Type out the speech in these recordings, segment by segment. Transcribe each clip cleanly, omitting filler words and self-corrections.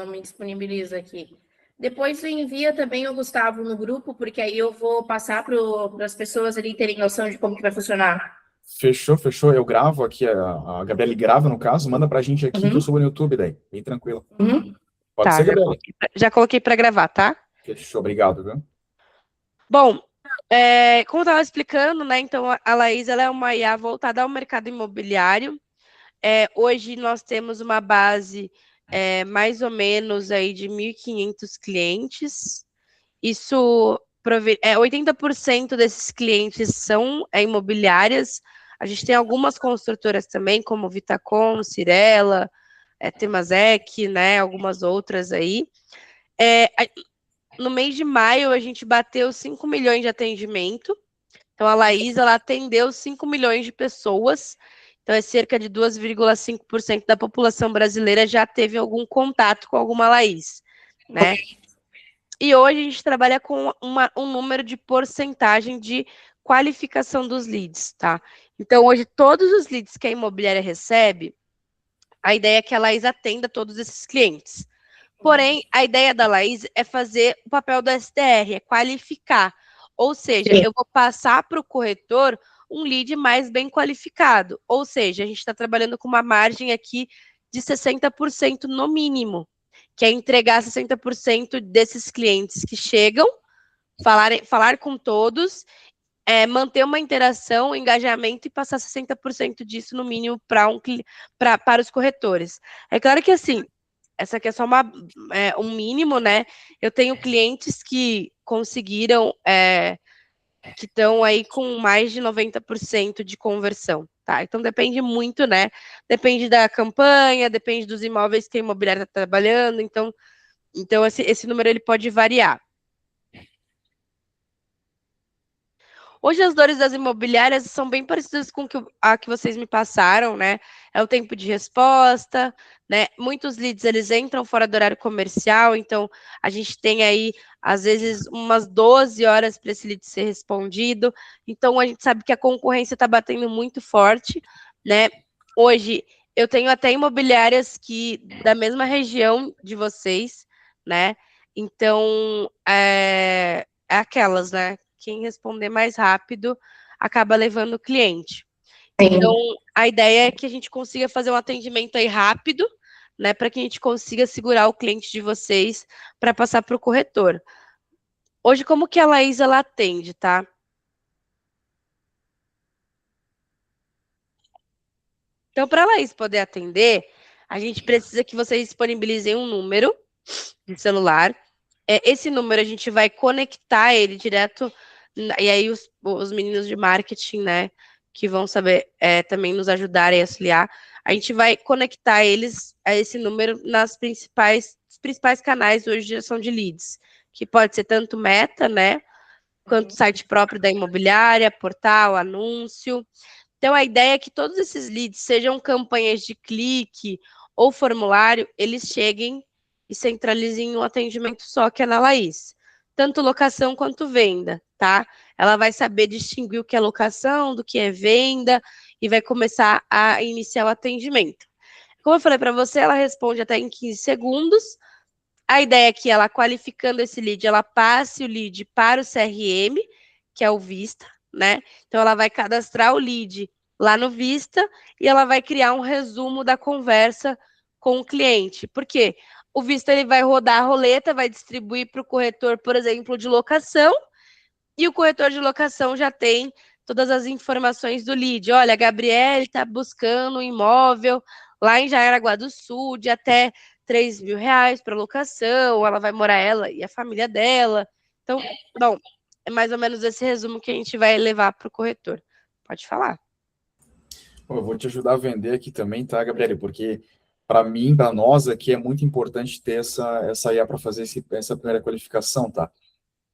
me disponibiliza aqui. Depois tu envia também o Gustavo no grupo, porque aí eu vou passar para as pessoas ali terem noção de como que vai funcionar. Fechou, fechou. Eu gravo aqui, a Gabriele grava, no caso, manda pra gente aqui que eu Uhum. subo no YouTube daí. Bem tranquilo. Uhum. Pode Tá, ser, Gabriele? já coloquei para gravar, tá? Fechou, obrigado, viu? Bom, como eu estava explicando, né? Então, a Laís, ela é uma IA voltada ao mercado imobiliário. Hoje nós temos uma base mais ou menos aí de 1.500 clientes. Isso, 80% desses clientes são imobiliárias. A gente tem algumas construtoras também, como Vitacom, Cirela, Temasek, né? Algumas outras aí. No mês de maio, a gente bateu 5 milhões de atendimento. Então, a Laís, ela atendeu 5 milhões de pessoas. Então, é cerca de 2,5% da população brasileira já teve algum contato com alguma Laís, né? E hoje a gente trabalha com um número de porcentagem de qualificação dos leads, tá? Então, hoje, todos os leads que a imobiliária recebe, a ideia é que a Laís atenda todos esses clientes. Porém, a ideia da Laís é fazer o papel do SDR, é qualificar. Ou seja, eu vou passar para o corretor um lead mais bem qualificado. Ou seja, a gente está trabalhando com uma margem aqui de 60% no mínimo, que é entregar 60% desses clientes que chegam, falar com todos, manter uma interação, engajamento e passar 60% disso no mínimo para os corretores. É claro que assim, essa aqui é só um mínimo, né? Eu tenho clientes que conseguiram, que estão aí com mais de 90% de conversão, tá? Então depende muito, né? Depende da campanha, depende dos imóveis que a imobiliária está trabalhando, então esse número ele pode variar. Hoje as dores das imobiliárias são bem parecidas com a que vocês me passaram, né? É o tempo de resposta, né? Muitos leads, eles entram fora do horário comercial, então a gente tem aí, às vezes, umas 12 horas para esse lead ser respondido. Então, a gente sabe que a concorrência está batendo muito forte, né? Hoje, eu tenho até imobiliárias da mesma região de vocês, né? Então, é aquelas, né? Quem responder mais rápido acaba levando o cliente. Então, a ideia é que a gente consiga fazer um atendimento aí rápido, né, para que a gente consiga segurar o cliente de vocês para passar para o corretor. Hoje, como que a Laís, ela atende, tá? Então, para a Laís poder atender, a gente precisa que vocês disponibilizem um número de celular. Esse número a gente vai conectar ele direto, e aí os meninos de marketing, né, que vão saber também nos ajudar e auxiliar, a gente vai conectar eles a esse número nos principais canais hoje de geração de leads, que pode ser tanto Meta, né, quanto site próprio da imobiliária, portal, anúncio. Então, a ideia é que todos esses leads, sejam campanhas de clique ou formulário, eles cheguem e centralizem em um atendimento só, que é na Laís. Tanto locação quanto venda, tá? Ela vai saber distinguir o que é locação, do que é venda, e vai começar a iniciar o atendimento. Como eu falei para você, ela responde até em 15 segundos. A ideia é que ela, qualificando esse lead, ela passe o lead para o CRM, que é o Vista, né? Então, ela vai cadastrar o lead lá no Vista e ela vai criar um resumo da conversa com o cliente. Por quê? O Vista, ele vai rodar a roleta, vai distribuir para o corretor, por exemplo, de locação, e o corretor de locação já tem todas as informações do lead. Olha, a Gabriele está buscando um imóvel lá em Jaraguá do Sul de até R$ 3.000 para locação, ela vai morar, ela e a família dela. Então, bom, é mais ou menos esse resumo que a gente vai levar para o corretor. Pode falar. Eu vou te ajudar a vender aqui também, tá, Gabriele? Porque para mim, para nós aqui, é muito importante ter essa IA para fazer essa primeira qualificação, tá?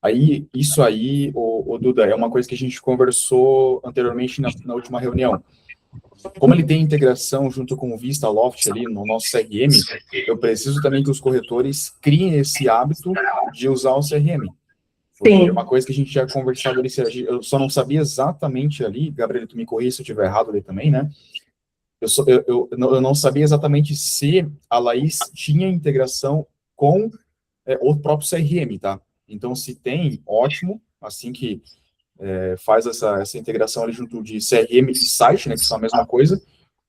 Aí, isso aí, o Duda, é uma coisa que a gente conversou anteriormente na última reunião. Como ele tem integração junto com o Vista Loft ali no nosso CRM, eu preciso também que os corretores criem esse hábito de usar o CRM. Porque é uma coisa que a gente já conversado ali, eu só não sabia exatamente ali, Gabriel, tu me corrija se eu estiver errado ali também, né? Eu não sabia exatamente se a Laís tinha integração com o próprio CRM, tá? Então, se tem, ótimo, assim que faz essa integração ali junto de CRM e site, né, que são a mesma coisa,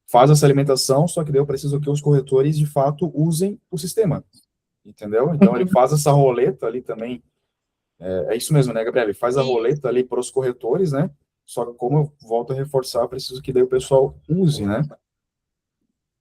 faz essa alimentação, só que daí eu preciso que os corretores, de fato, usem o sistema, entendeu? Então, ele faz essa roleta ali também, é isso mesmo, né, Gabriela? Ele faz a roleta ali para os corretores, né? Só que, como eu volto a reforçar, eu preciso que daí o pessoal use, né?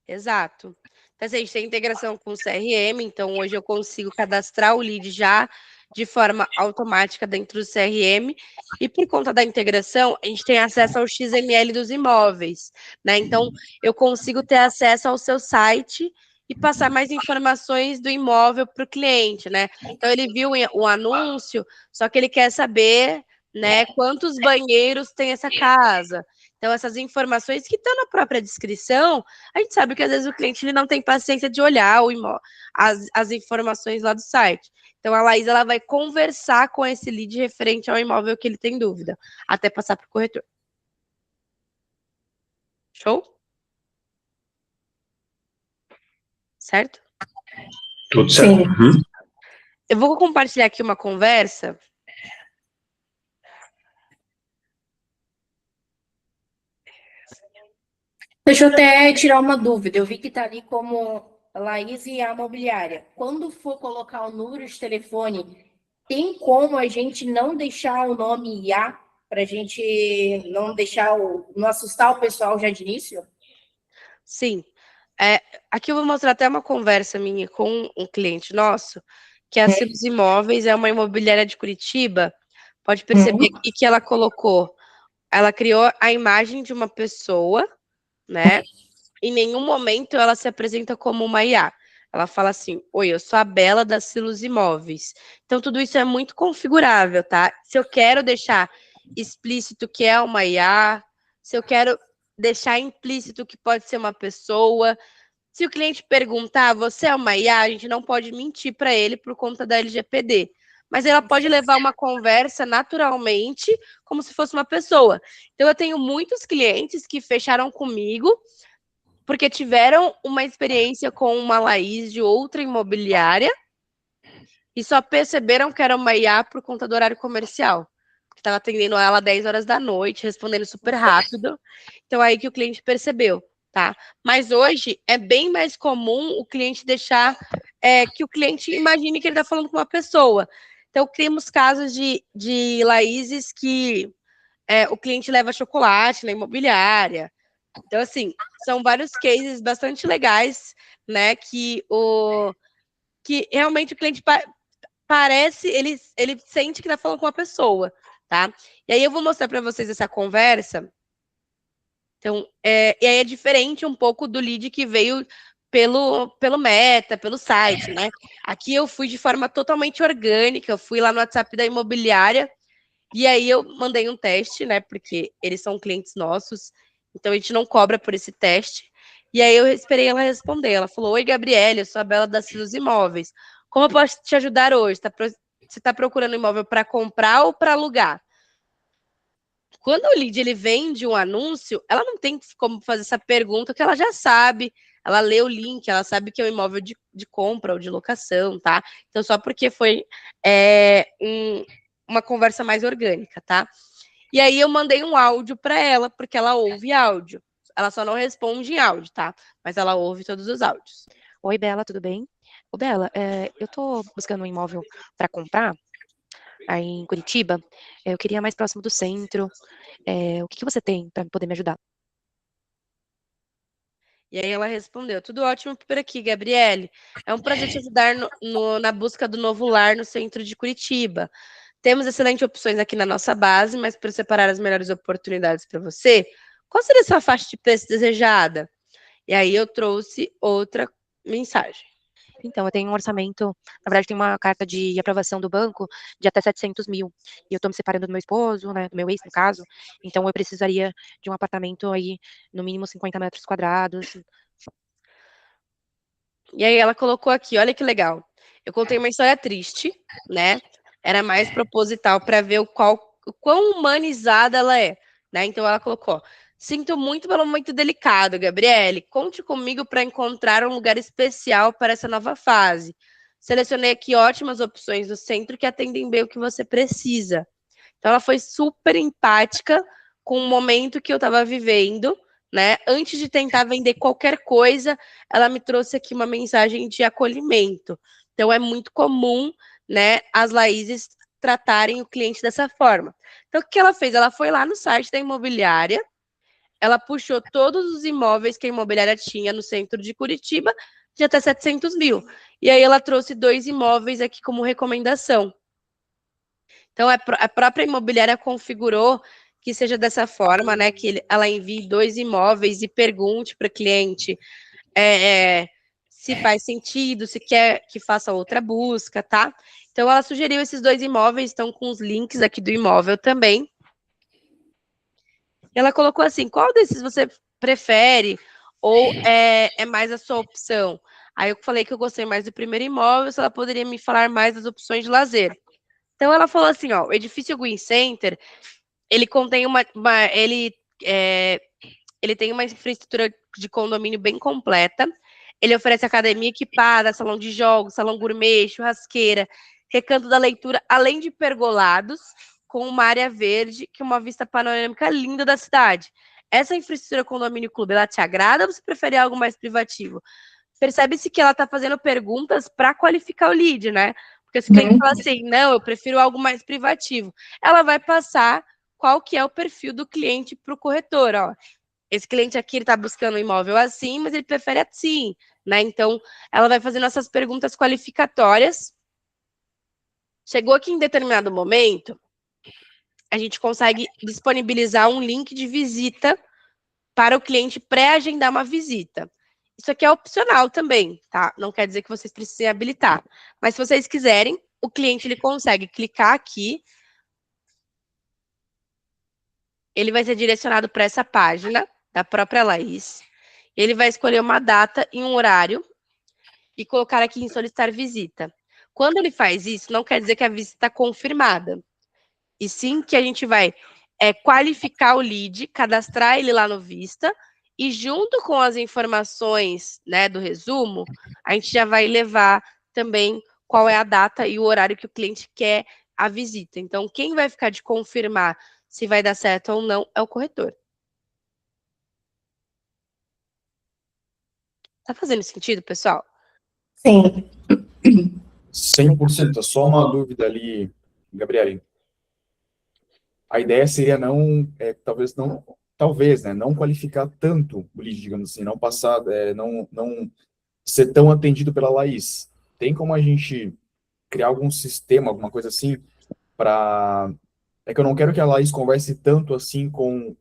Exato. Então, assim, a gente tem integração com o CRM, então hoje eu consigo cadastrar o lead já de forma automática dentro do CRM, e por conta da integração, a gente tem acesso ao XML dos imóveis, né? Então, eu consigo ter acesso ao seu site e passar mais informações do imóvel para o cliente, né? Então, ele viu o anúncio, só que ele quer saber, né, quantos banheiros tem essa casa. Então, essas informações que estão na própria descrição, a gente sabe que às vezes o cliente ele não tem paciência de olhar as informações lá do site. Então, a Laís ela vai conversar com esse lead referente ao imóvel que ele tem dúvida, até passar para o corretor. Show? Certo? Tudo certo. Uhum. Eu vou compartilhar aqui uma conversa. Deixa eu até tirar uma dúvida. Eu vi que está ali como Laís e a imobiliária. Quando for colocar o número de telefone, tem como a gente não deixar o nome IA para a gente não deixar não assustar o pessoal já de início? Sim. Aqui eu vou mostrar até uma conversa minha com um cliente nosso, que é a Silos Imóveis, é uma imobiliária de Curitiba. Pode perceber aqui que ela criou a imagem de uma pessoa, né? Em nenhum momento ela se apresenta como uma IA. Ela fala assim: oi, eu sou a Bela da Silos Imóveis. Então, tudo isso é muito configurável, tá? Se eu quero deixar explícito que é uma IA, se eu quero deixar implícito que pode ser uma pessoa. Se o cliente perguntar, você é uma IA, a gente não pode mentir para ele por conta da LGPD. Mas ela pode levar uma conversa naturalmente, como se fosse uma pessoa. Então, eu tenho muitos clientes que fecharam comigo porque tiveram uma experiência com uma Laís de outra imobiliária e só perceberam que era uma IA por conta do horário comercial. Estava atendendo ela às 10 horas da noite, respondendo super rápido. Então, aí que o cliente percebeu, tá? Mas hoje é bem mais comum o cliente deixar que o cliente imagine que ele está falando com uma pessoa. Então, criamos casos de Laíses que o cliente leva chocolate na imobiliária. Então, assim, são vários cases bastante legais, né? Que realmente o cliente parece, ele sente que está falando com uma pessoa, tá? E aí eu vou mostrar para vocês essa conversa. Então, e aí é diferente um pouco do lead que veio pelo Meta, pelo site, né? Aqui eu fui de forma totalmente orgânica, eu fui lá no WhatsApp da imobiliária e aí eu mandei um teste, né? Porque eles são clientes nossos, então a gente não cobra por esse teste. E aí eu esperei ela responder. Ela falou: oi, Gabriele, eu sou a Bela da Silos Imóveis. Como eu posso te ajudar hoje? Você está procurando imóvel para comprar ou para alugar? Quando o lead ele vende um anúncio, ela não tem como fazer essa pergunta, que ela já sabe. Ela lê o link, ela sabe que é um imóvel de compra ou de locação, tá? Então, só porque foi uma conversa mais orgânica, tá? E aí eu mandei um áudio para ela, porque ela ouve áudio. Ela só não responde em áudio, tá? Mas ela ouve todos os áudios. Oi, Bela, tudo bem? Ô, Bela, eu tô buscando um imóvel para comprar aí em Curitiba. Eu queria mais próximo do centro. O que você tem para poder me ajudar? E aí ela respondeu: tudo ótimo por aqui, Gabriele. É um prazer te ajudar na busca do novo lar no centro de Curitiba. Temos excelentes opções aqui na nossa base, mas para separar as melhores oportunidades para você, qual seria a sua faixa de preço desejada? E aí eu trouxe outra mensagem. Então, eu tenho um orçamento, na verdade, tem uma carta de aprovação do banco de até 700 mil. E eu tô me separando do meu esposo, né, do meu ex, no caso. Então, eu precisaria de um apartamento aí, no mínimo 50 metros quadrados. E aí ela colocou aqui, olha que legal. Eu contei uma história triste, né? Era mais proposital para ver o quão humanizada ela é, né? Então ela colocou: sinto muito pelo momento delicado, Gabriele. Conte comigo para encontrar um lugar especial para essa nova fase. Selecionei aqui ótimas opções do centro que atendem bem o que você precisa. Então, ela foi super empática com o momento que eu estava vivendo, né? Antes de tentar vender qualquer coisa, ela me trouxe aqui uma mensagem de acolhimento. Então, é muito comum, né, as Laíses tratarem o cliente dessa forma. Então, o que ela fez? Ela foi lá no site da imobiliária, ela puxou todos os imóveis que a imobiliária tinha no centro de Curitiba, de até 700 mil. E aí ela trouxe 2 imóveis aqui como recomendação. Então, a própria imobiliária configurou que seja dessa forma, né? Que ela envie 2 imóveis e pergunte para o cliente se faz sentido, se quer que faça outra busca, tá? Então, ela sugeriu esses 2 imóveis, estão com os links aqui do imóvel também. Ela colocou assim, qual desses você prefere ou é mais a sua opção? Aí eu falei que eu gostei mais do primeiro imóvel, se ela poderia me falar mais das opções de lazer. Então ela falou assim, ó, o edifício Green Center, ele contém ele tem uma infraestrutura de condomínio bem completa. Ele oferece academia equipada, salão de jogos, salão gourmet, churrasqueira, recanto da leitura, além de pergolados, com uma área verde, que é uma vista panorâmica linda da cidade. Essa infraestrutura condomínio clube, ela te agrada ou você prefere algo mais privativo? Percebe-se que ela está fazendo perguntas para qualificar o lead, né? Porque se o cliente fala assim, não, eu prefiro algo mais privativo, ela vai passar qual que é o perfil do cliente para o corretor, ó. Esse cliente aqui, ele está buscando um imóvel assim, mas ele prefere assim, né? Então, ela vai fazendo essas perguntas qualificatórias. Chegou aqui em determinado momento, a gente consegue disponibilizar um link de visita para o cliente pré-agendar uma visita. Isso aqui é opcional também, tá? Não quer dizer que vocês precisem habilitar. Mas se vocês quiserem, o cliente ele consegue clicar aqui, ele vai ser direcionado para essa página da própria Laís. Ele vai escolher uma data e um horário e colocar aqui em solicitar visita. Quando ele faz isso, não quer dizer que a visita está confirmada. E sim que a gente vai qualificar o lead, cadastrar ele lá no Vista, e junto com as informações, né, do resumo, a gente já vai levar também qual é a data e o horário que o cliente quer a visita. Então, quem vai ficar de confirmar se vai dar certo ou não é o corretor. Tá fazendo sentido, pessoal? Sim. 100%. Só uma dúvida ali, Gabriele. A ideia seria não, talvez, né, não qualificar tanto o lead, digamos assim, não passar, não ser tão atendido pela Laís. Tem como a gente criar algum sistema, alguma coisa assim, para... É que eu não quero que a Laís converse tanto assim com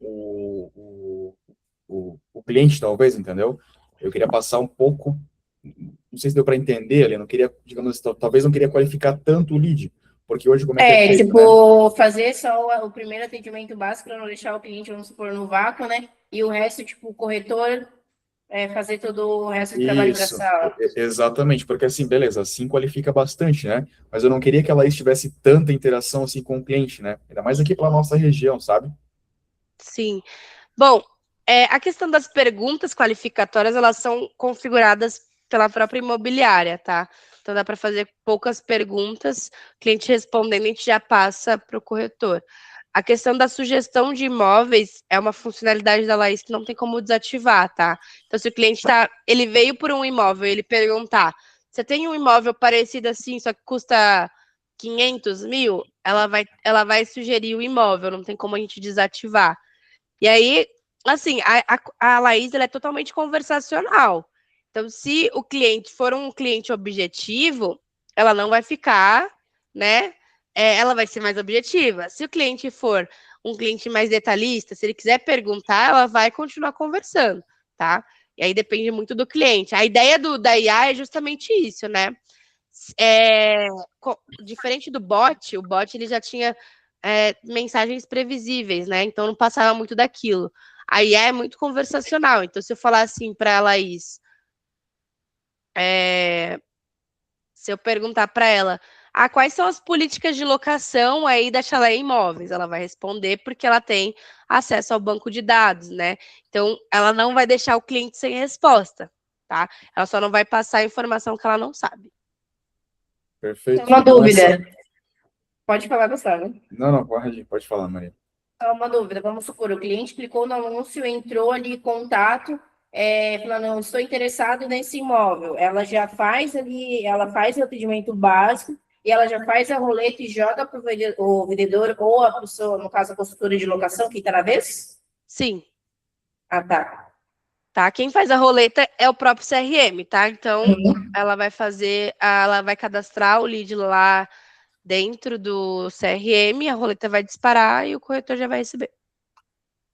o cliente, talvez, entendeu? Eu queria passar um pouco, não sei se deu para entender ali, eu não queria, digamos assim, talvez não queria qualificar tanto o lead, porque hoje como é que é feito, tipo, né? Fazer só o primeiro atendimento básico para não deixar o cliente, vamos supor, no vácuo, né? E o resto, tipo, o corretor fazer todo o resto do trabalho Isso, braçal. exatamente, porque assim, beleza, assim qualifica bastante, né? Mas eu não queria que ela tivesse tanta interação assim com o cliente, né? Ainda mais aqui pela nossa região, sabe? Sim. Bom, a questão das perguntas qualificatórias, elas são configuradas pela própria imobiliária, tá? Então, dá para fazer poucas perguntas, o cliente respondendo, a gente já passa para o corretor. A questão da sugestão de imóveis é uma funcionalidade da Laís que não tem como desativar, tá? Então, se o cliente ele veio por um imóvel, ele perguntar, você tem um imóvel parecido assim, só que custa 500 mil? Ela vai sugerir o imóvel, não tem como a gente desativar. E aí, assim, a Laís, ela é totalmente conversacional. Então, se o cliente for um cliente objetivo, ela não vai ficar, né? Ela vai ser mais objetiva. Se o cliente for um cliente mais detalhista, se ele quiser perguntar, ela vai continuar conversando, tá? E aí depende muito do cliente. A ideia da IA é justamente isso, né? Diferente do bot, o bot ele já tinha mensagens previsíveis, né? Então não passava muito daquilo. A IA é muito conversacional. Então, se eu falar assim para a Laís, se eu perguntar para ela, quais são as políticas de locação aí da Chalé Imóveis? Ela vai responder porque ela tem acesso ao banco de dados, né? Então, ela não vai deixar o cliente sem resposta, tá? Ela só não vai passar a informação que ela não sabe. Perfeito. Uma Então, dúvida. Pode falar, Gustavo. Não, pode falar, Maria. Uma dúvida. Vamos supor, o cliente clicou no anúncio, entrou ali em contato, falando, estou interessado nesse imóvel. Ela já faz ali, ela faz o atendimento básico e ela já faz a roleta e joga para o vendedor ou a pessoa, no caso, a consultora de locação, que está na vez? Sim, Ah, tá. tá? Quem faz a roleta é o próprio CRM, tá? Então, ela vai cadastrar o lead lá dentro do CRM, a roleta vai disparar e o corretor já vai receber.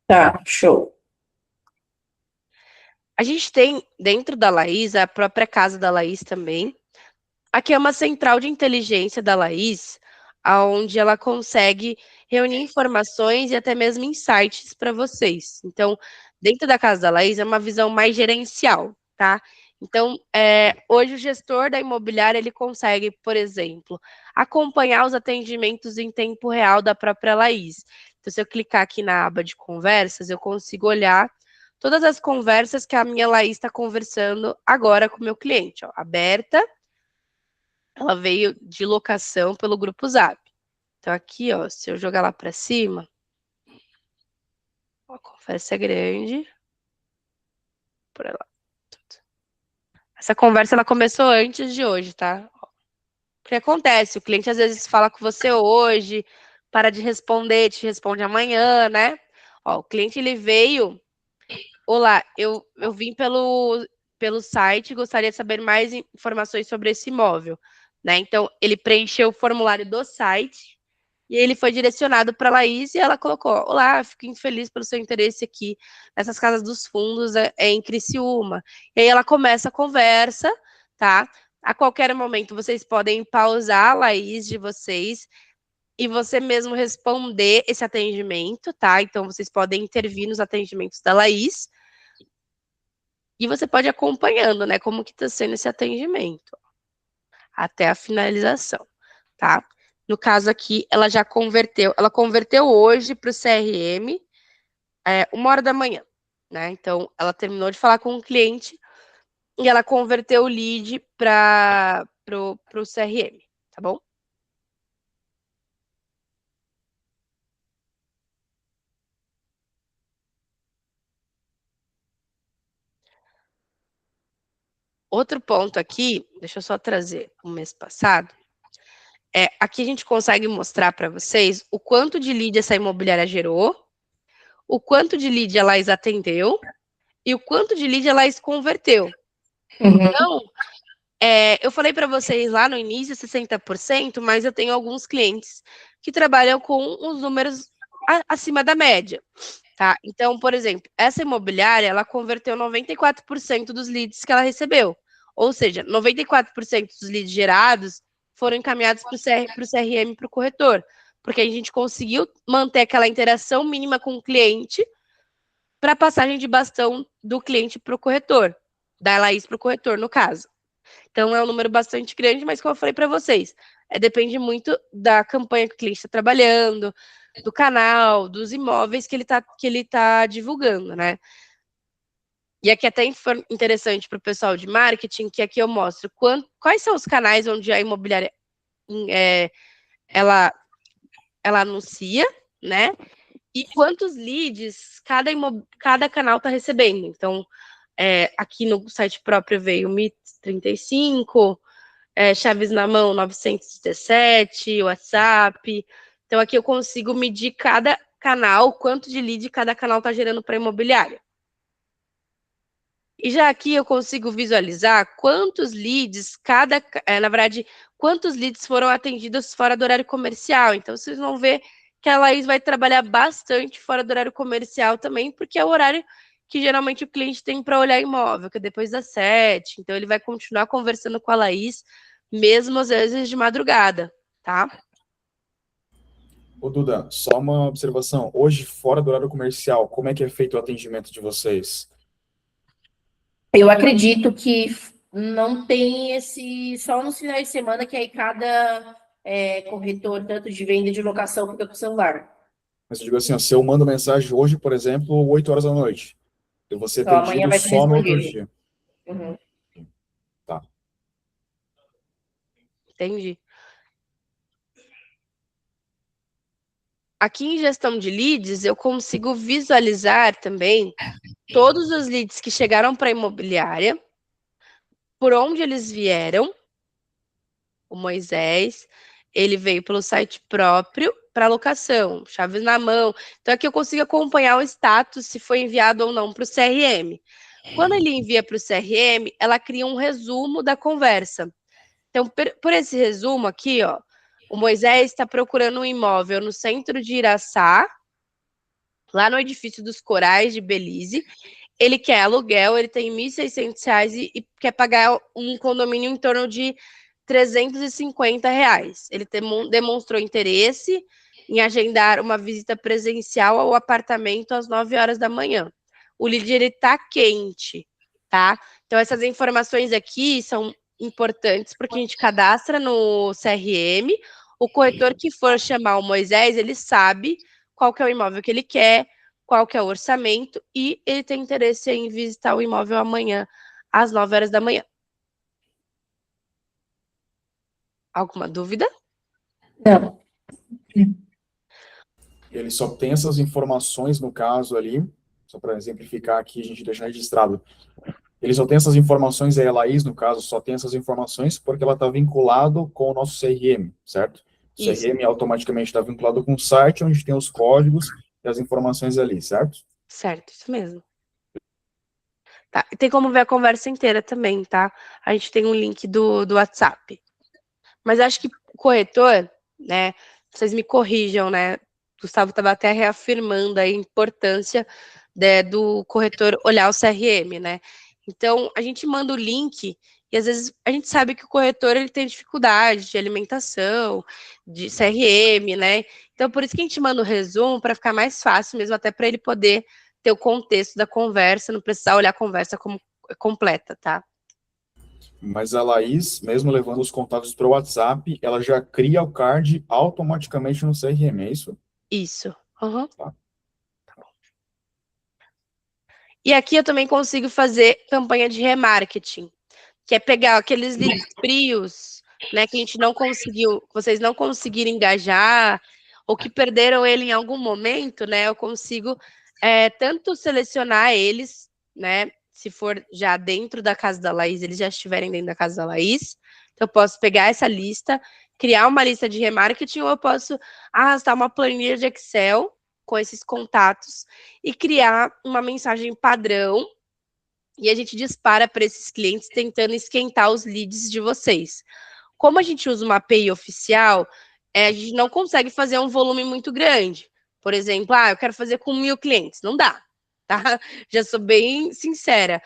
Tá, show. A gente tem dentro da Laís, a própria casa da Laís também. Aqui é uma central de inteligência da Laís, onde ela consegue reunir informações e até mesmo insights para vocês. Então, dentro da casa da Laís é uma visão mais gerencial, tá? Então, hoje o gestor da imobiliária, ele consegue, por exemplo, acompanhar os atendimentos em tempo real da própria Laís. Então, se eu clicar aqui na aba de conversas, eu consigo olhar todas as conversas que a minha Laís está conversando agora com o meu cliente. Ó, aberta, ela veio de locação pelo grupo Zap. Então, aqui, ó, se eu jogar lá para cima, a conversa é grande. Por lá. Essa conversa, ela começou antes de hoje, tá? O que acontece? O cliente, às vezes, fala com você hoje, para de responder, te responde amanhã, né? Ó, o cliente, ele veio... Olá, eu vim pelo site, gostaria de saber mais informações sobre esse imóvel, né? Então, ele preencheu o formulário do site e ele foi direcionado para a Laís e ela colocou: olá, fico muito feliz pelo seu interesse aqui nessas casas dos fundos em Criciúma. E aí ela começa a conversa, tá? A qualquer momento vocês podem pausar a Laís de vocês e você mesmo responder esse atendimento, tá? Então vocês podem intervir nos atendimentos da Laís e você pode ir acompanhando, né, como que está sendo esse atendimento até a finalização, tá? No caso aqui, ela converteu hoje para o CRM, 1h da manhã, né? Então, ela terminou de falar com o cliente e ela converteu o lead para o CRM, tá bom? Outro ponto aqui, deixa eu só trazer o mês passado, aqui a gente consegue mostrar para vocês o quanto de lead essa imobiliária gerou, o quanto de lead ela atendeu e o quanto de lead ela converteu. Então, eu falei para vocês lá no início 60%, mas eu tenho alguns clientes que trabalham com os números acima da média, tá? Então, por exemplo, essa imobiliária, ela converteu 94% dos leads que ela recebeu. Ou seja, 94% dos leads gerados foram encaminhados para o CRM, para o corretor, porque a gente conseguiu manter aquela interação mínima com o cliente para a passagem de bastão do cliente para o corretor, da Laís para o corretor, no caso. Então, é um número bastante grande, mas como eu falei para vocês, depende muito da campanha que o cliente está trabalhando, do canal, dos imóveis que ele tá divulgando, né? E aqui até interessante para o pessoal de marketing, que aqui eu mostro quais são os canais onde a imobiliária ela anuncia, né? E quantos leads cada canal está recebendo. Então, aqui no site próprio veio 1035, Chaves na Mão 917, WhatsApp. Então, aqui eu consigo medir cada canal, quanto de lead cada canal está gerando para a imobiliária. E já aqui eu consigo visualizar quantos leads na verdade, quantos leads foram atendidos fora do horário comercial. Então, vocês vão ver que a Laís vai trabalhar bastante fora do horário comercial também, porque é o horário que geralmente o cliente tem para olhar imóvel, que é depois das 7. Então, ele vai continuar conversando com a Laís, mesmo às vezes de madrugada, tá? Ô, Duda, só uma observação. Hoje, fora do horário comercial, como é que é feito o atendimento de vocês? Eu acredito que não tem só nos finais de semana que aí cada corretor, tanto de venda e de locação, fica com o celular. Mas eu digo assim, ó, se eu mando mensagem hoje, por exemplo, 8 horas da noite, eu vou ser Então, amanhã atendido vai ser só no outro respondido. dia. Uhum. Tá. entende? Aqui em gestão de leads, eu consigo visualizar também todos os leads que chegaram para a imobiliária, por onde eles vieram. O Moisés, ele veio pelo site próprio para locação, chaves na mão. Então, aqui eu consigo acompanhar o status, se foi enviado ou não para o CRM. Quando ele envia para o CRM, ela cria um resumo da conversa. Então, por esse resumo aqui, ó, o Moisés está procurando um imóvel no centro de Iraçá, lá no edifício dos Corais de Belize. Ele quer aluguel, ele tem R$ 1.600 e quer pagar um condomínio em torno de R$ 350. Ele demonstrou interesse em agendar uma visita presencial ao apartamento às 9 horas da manhã. O lead, ele tá quente, tá? Então, essas informações aqui são importantes porque a gente cadastra no CRM. O corretor que for chamar o Moisés, ele sabe qual que é o imóvel que ele quer, qual que é o orçamento, e ele tem interesse em visitar o imóvel amanhã, às 9 horas da manhã. Alguma dúvida? Não. Ele só tem essas informações, no caso ali, só para exemplificar aqui, a gente deixar registrado. Ele só tem essas informações, a Laís, no caso, só tem essas informações porque ela está vinculado com o nosso CRM, certo? O Isso. CRM automaticamente está vinculado com o site, onde tem os códigos e as informações ali, certo? Certo, isso mesmo. Tá. Tem como ver a conversa inteira também, tá? A gente tem um link do WhatsApp. Mas acho que o corretor, né? Vocês me corrijam, né? Gustavo estava até reafirmando a importância do corretor olhar o CRM, né? Então, a gente manda o link e às vezes a gente sabe que o corretor ele tem dificuldade de alimentação, de CRM, né? Então, por isso que a gente manda o resumo para ficar mais fácil mesmo, até para ele poder ter o contexto da conversa, não precisar olhar a conversa como completa, tá? Mas a Laís, mesmo levando os contatos para o WhatsApp, ela já cria o card automaticamente no CRM, é isso? Isso. Uhum. Tá. E aqui eu também consigo fazer campanha de remarketing, que é pegar aqueles leads frios, né, que a gente não conseguiu, vocês não conseguiram engajar, ou que perderam ele em algum momento, né, eu consigo tanto selecionar eles, né, se for já dentro da casa da Laís, eles já estiverem dentro da casa da Laís, então eu posso pegar essa lista, criar uma lista de remarketing, ou eu posso arrastar uma planilha de Excel com esses contatos e criar uma mensagem padrão, e a gente dispara para esses clientes tentando esquentar os leads de vocês. Como a gente usa uma API oficial, a gente não consegue fazer um volume muito grande. Por exemplo, eu quero fazer com 1.000 clientes. Não dá, tá? Já sou bem sincera.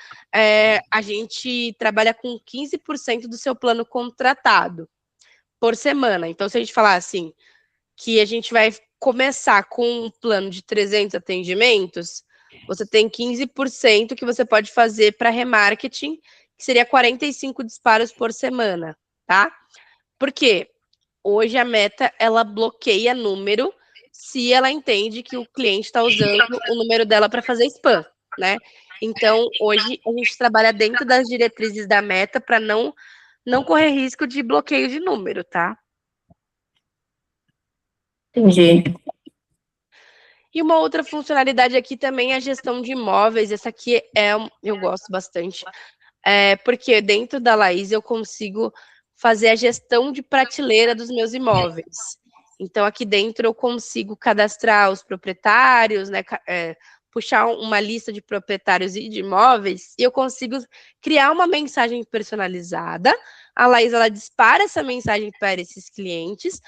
A gente trabalha com 15% do seu plano contratado por semana. Então, se a gente falar assim, que a gente vai começar com um plano de 300 atendimentos, você tem 15% que você pode fazer para remarketing, que seria 45 disparos por semana, tá? Por quê? Hoje a Meta, ela bloqueia número se ela entende que o cliente está usando o número dela para fazer spam, né? Então, hoje a gente trabalha dentro das diretrizes da Meta para não correr risco de bloqueio de número, tá? Entendi. E uma outra funcionalidade aqui também é a gestão de imóveis. Essa aqui eu gosto bastante, porque dentro da Laís eu consigo fazer a gestão de prateleira dos meus imóveis. Então, aqui dentro eu consigo cadastrar os proprietários, né, puxar uma lista de proprietários e de imóveis, e eu consigo criar uma mensagem personalizada. A Laís, ela dispara essa mensagem para esses clientes.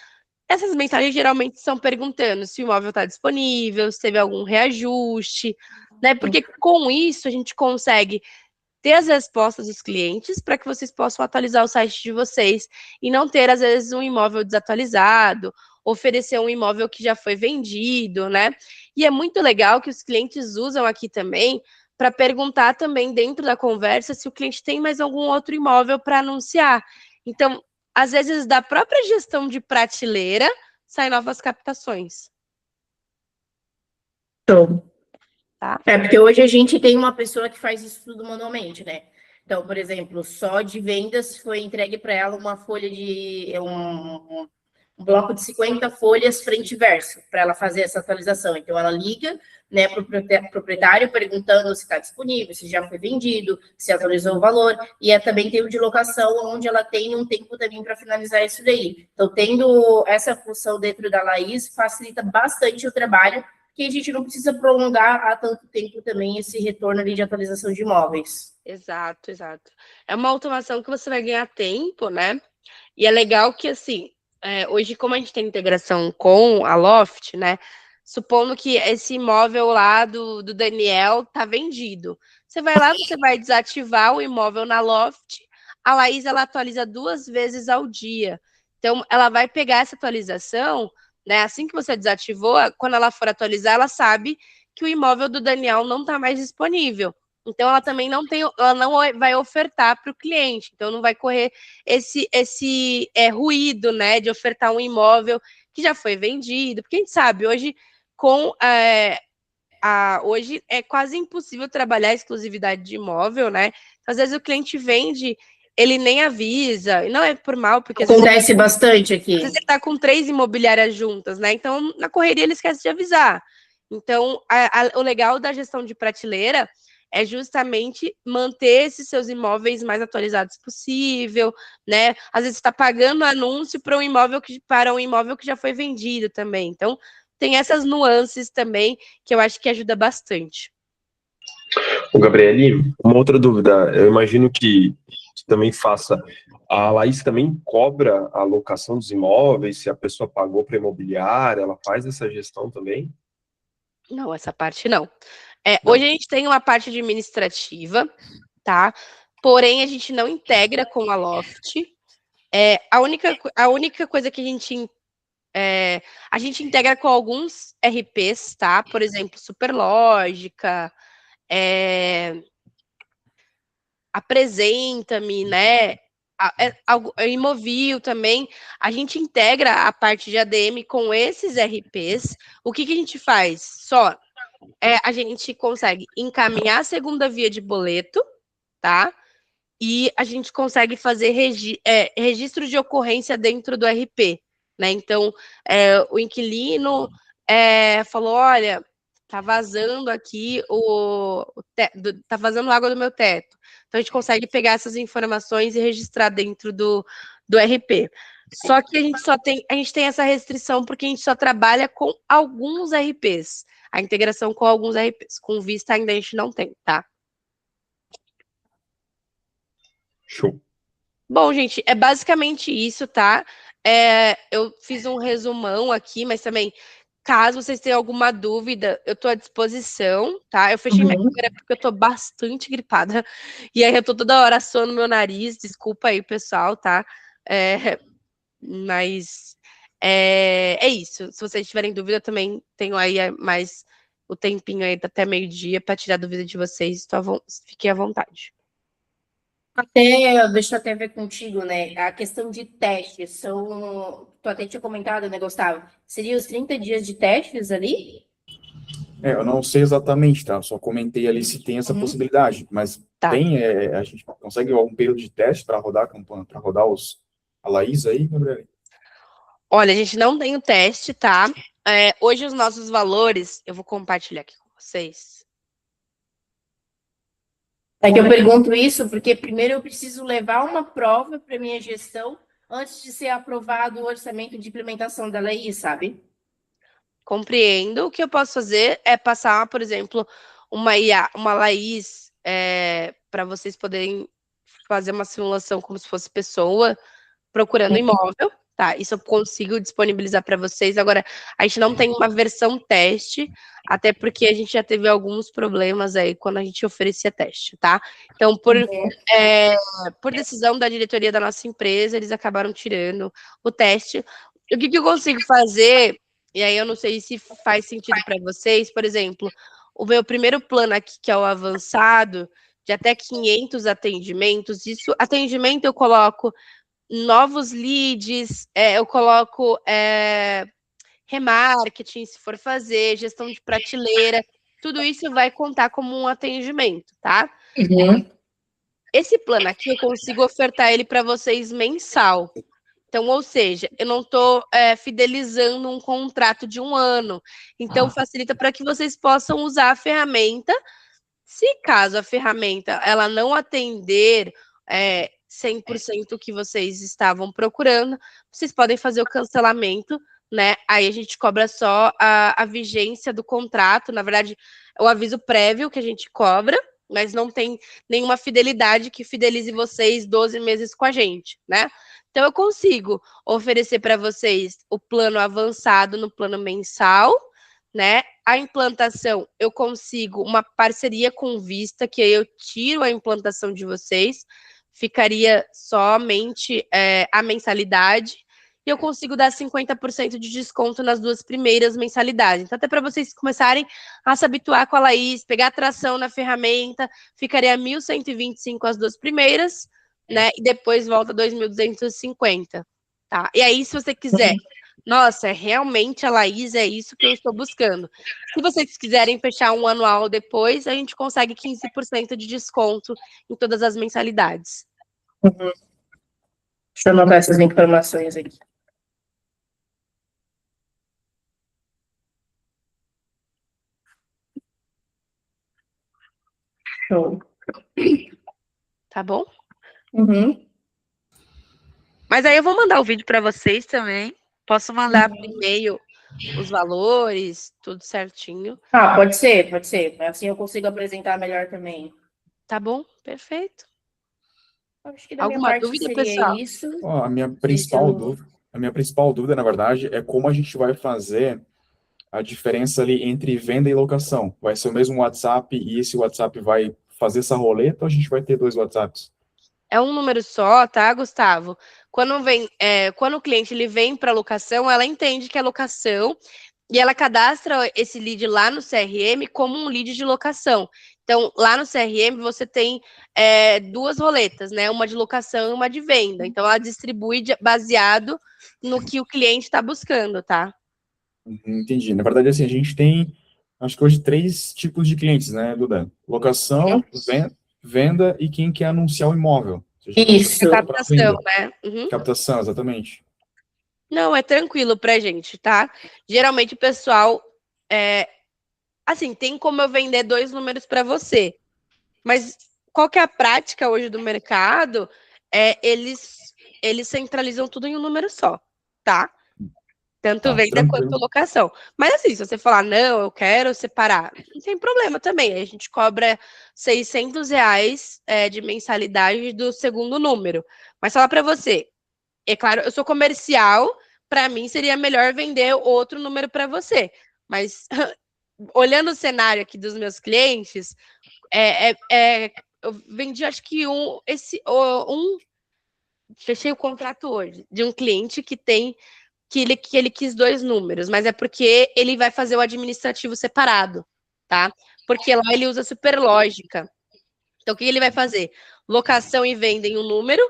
Essas mensagens geralmente são perguntando se o imóvel está disponível, se teve algum reajuste, né? Porque com isso a gente consegue ter as respostas dos clientes para que vocês possam atualizar o site de vocês e não ter, às vezes, um imóvel desatualizado, oferecer um imóvel que já foi vendido, né? E é muito legal que os clientes usam aqui também para perguntar também dentro da conversa se o cliente tem mais algum outro imóvel para anunciar. Então, às vezes, da própria gestão de prateleira, saem novas captações. Show. Tá? Porque hoje a gente tem uma pessoa que faz isso tudo manualmente, né? Então, por exemplo, só de vendas foi entregue para ela uma folha de um bloco de 50 folhas frente e verso para ela fazer essa atualização. Então, ela liga, né, para o proprietário perguntando se está disponível, se já foi vendido, se atualizou o valor, e também tem o de locação, onde ela tem um tempo também para finalizar isso daí. Então, tendo essa função dentro da Laís, facilita bastante o trabalho, que a gente não precisa prolongar há tanto tempo também esse retorno ali de atualização de imóveis. Exato, exato. É uma automação que você vai ganhar tempo, né? E é legal que, assim, hoje, como a gente tem integração com a Loft, né? Supondo que esse imóvel lá do Daniel tá vendido. Você vai lá, você vai desativar o imóvel na Loft. A Laís, ela atualiza 2 vezes ao dia. Então, ela vai pegar essa atualização, né? Assim que você desativou, quando ela for atualizar, ela sabe que o imóvel do Daniel não está mais disponível. Então, ela também não vai ofertar para o cliente. Então, não vai correr esse ruído, né, de ofertar um imóvel que já foi vendido. Porque a gente sabe, hoje, hoje é quase impossível trabalhar a exclusividade de imóvel, né? Às vezes o cliente vende, ele nem avisa, e não é por mal, porque acontece bastante aqui. Às vezes ele está com 3 imobiliárias juntas, né? Então, na correria, ele esquece de avisar. Então, o legal da gestão de prateleira é justamente manter esses seus imóveis mais atualizados possível, né? Às vezes está pagando anúncio para um imóvel que já foi vendido também. Então, tem essas nuances também que eu acho que ajuda bastante. O Gabriele, uma outra dúvida. Eu imagino que também faça. A Laís também cobra a locação dos imóveis, se a pessoa pagou para imobiliária, ela faz essa gestão também? Não, essa parte não. Hoje a gente tem uma parte administrativa, tá? Porém, a gente não integra com a Loft. A única coisa que a gente integra com alguns RPs, tá? Por exemplo, Superlógica, Apresenta-me, né? Imovil também. A gente integra a parte de ADM com esses RPs. O que a gente faz? A gente consegue encaminhar a segunda via de boleto, tá? E a gente consegue fazer registro de ocorrência dentro do RP, né? Então, o inquilino falou, olha, tá vazando aqui tá vazando água do meu teto. Então, a gente consegue pegar essas informações e registrar dentro do RP. Só que a gente tem essa restrição porque a gente só trabalha com alguns RPs. A integração com alguns RPs. Com Vista ainda a gente não tem, tá? Show. Bom, gente, é basicamente isso, tá? Eu fiz um resumão aqui, mas também, caso vocês tenham alguma dúvida, eu tô à disposição, tá? Eu fechei minha câmera porque eu tô bastante gripada. E aí eu tô toda hora suando meu nariz, desculpa aí, pessoal, tá? Mas é isso. Se vocês tiverem dúvida, também tenho aí mais o tempinho aí até meio-dia para tirar dúvida de vocês. Fiquem à vontade. Deixa eu até ver contigo, né? A questão de testes, tu até tinha comentado, né, Gustavo? Seria os 30 dias de testes ali? Eu não sei exatamente, tá? Só comentei ali se tem essa possibilidade, mas Tá. a gente consegue algum período de teste para rodar a campanha, para rodar a Laís aí, Gabriel? Olha, a gente não tem o teste, tá? Hoje os nossos valores, eu vou compartilhar aqui com vocês. É que eu pergunto isso porque primeiro eu preciso levar uma prova para minha gestão antes de ser aprovado o orçamento de implementação da lei, sabe? Compreendo. O que eu posso fazer é passar, por exemplo, uma Laís para vocês poderem fazer uma simulação como se fosse pessoa procurando imóvel, tá? Isso eu consigo disponibilizar para vocês. Agora, a gente não tem uma versão teste, até porque a gente já teve alguns problemas aí quando a gente oferecia teste, tá? Então, por decisão da diretoria da nossa empresa, eles acabaram tirando o teste. O que eu consigo fazer, e aí eu não sei se faz sentido para vocês, por exemplo, o meu primeiro plano aqui, que é o avançado, de até 500 atendimentos, atendimento eu coloco novos leads, eu coloco remarketing, se for fazer, gestão de prateleira, tudo isso vai contar como um atendimento, tá? Esse plano aqui, eu consigo ofertar ele para vocês mensal. Então, ou seja, eu não estou fidelizando um contrato de 1 ano. Então, facilita para que vocês possam usar a ferramenta. Se caso a ferramenta ela não atender 100% o que vocês estavam procurando, vocês podem fazer o cancelamento, né? Aí a gente cobra só a vigência do contrato. Na verdade, é o aviso prévio que a gente cobra, mas não tem nenhuma fidelidade que fidelize vocês 12 meses com a gente, né? Então, eu consigo oferecer para vocês o plano avançado no plano mensal, né? A implantação, eu consigo uma parceria com Vista, que aí eu tiro a implantação de vocês, ficaria somente a mensalidade, e eu consigo dar 50% de desconto nas 2 primeiras mensalidades. Então, até para vocês começarem a se habituar com a Laís, pegar tração na ferramenta, ficaria 1.125 as 2 primeiras, né? E depois volta 2.250, tá? E aí, se você quiser, nossa, realmente a Laís é isso que eu estou buscando. Se vocês quiserem fechar um anual depois, a gente consegue 15% de desconto em todas as mensalidades. Deixa eu anotar essas informações aqui. Show. Tá bom? Uhum. Mas aí eu vou mandar o vídeo para vocês também. Posso mandar por e-mail os valores, tudo certinho. Ah, pode ser, pode ser. Assim eu consigo apresentar melhor também. Tá bom? Perfeito. Acho que da minha Alguma parte dúvida, seria pessoal? isso. Ó, a minha Sei se principal eu- dúvida, na verdade, é como a gente vai fazer a diferença ali entre venda e locação. Vai ser o mesmo WhatsApp e esse WhatsApp vai fazer essa roleta ou a gente vai ter 2 WhatsApps? É um número só, tá, Gustavo? Quando o cliente ele vem para locação, ela entende que é locação e ela cadastra esse lead lá no CRM como um lead de locação. Então, lá no CRM você tem 2 roletas, né? Uma de locação e uma de venda. Então, ela distribui baseado no que o cliente está buscando, tá? Entendi. Na verdade, assim, a gente tem, acho que hoje, 3 tipos de clientes, né, Duda? Locação, venda e quem quer anunciar o imóvel. Seja Isso. para Captação, venda. né? Uhum. Captação, exatamente. Não, é tranquilo pra gente, tá? Geralmente o pessoal, assim, tem como eu vender 2 números para você, mas qual que é a prática hoje do mercado? Eles centralizam tudo em um número só, tá? Tanto Tá, venda quanto tranquilo. locação. Mas assim, se você falar, não, eu quero separar, não tem problema também. A gente cobra R$ 600 de mensalidade do segundo número. Mas falar para você, é claro, eu sou comercial, para mim seria melhor vender outro número para você. Mas olhando o cenário aqui dos meus clientes, eu vendi acho que fechei o contrato hoje de um cliente que ele quis 2 números, mas é porque ele vai fazer o administrativo separado, tá? Porque lá ele usa Superlógica. Então, o que ele vai fazer? Locação e venda em um número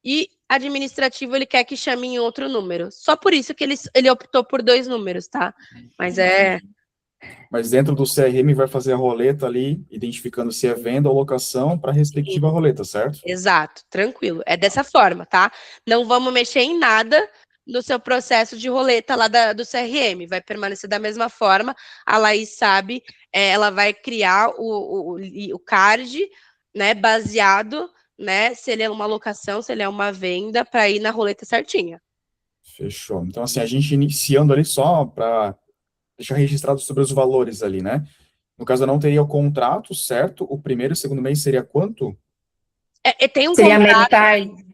e administrativo ele quer que chame em outro número. Só por isso que ele optou por 2 números, tá? Mas Mas dentro do CRM vai fazer a roleta ali, identificando se é venda ou locação para a respectiva roleta, certo? Exato, tranquilo. É dessa forma, tá? Não vamos mexer em nada no seu processo de roleta lá do CRM. Vai permanecer da mesma forma. A Laís sabe, ela vai criar o card, né, baseado, né, se ele é uma locação, se ele é uma venda, para ir na roleta certinha. Fechou. Então, assim, a gente iniciando ali só para deixar registrado sobre os valores ali, né? No caso, eu não teria o contrato, certo? O primeiro e o segundo mês seria quanto? Tem um Seria contrato, metade.